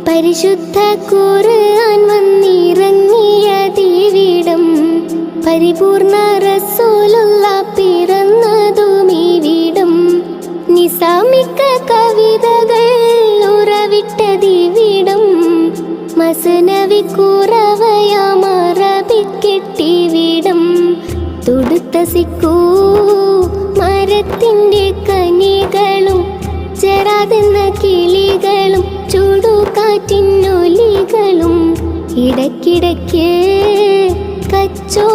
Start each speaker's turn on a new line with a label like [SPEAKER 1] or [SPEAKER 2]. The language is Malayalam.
[SPEAKER 1] പരിശുദ്ധ ഖുർആൻ വന്നിറങ്ങിയതിവിടം, പരിപൂർണ റസൂലുള്ള പിറന്നതുമിവിടം. നിസാമിക്ക കവിതകൾ ഉറവിട്ടതിവിടം, മസ്നവി കുറവയാം അറബിക്കെട്ടിവിടം. തുടുത്ത സിക്കൂ മരത്തിൻ്റെ കനികളും, ചെറാതെന്ന കിളികളും, ചൂടുകാറ്റിനൊലികളും, ഇടയ്ക്കിടയ്ക്ക് കച്ചോ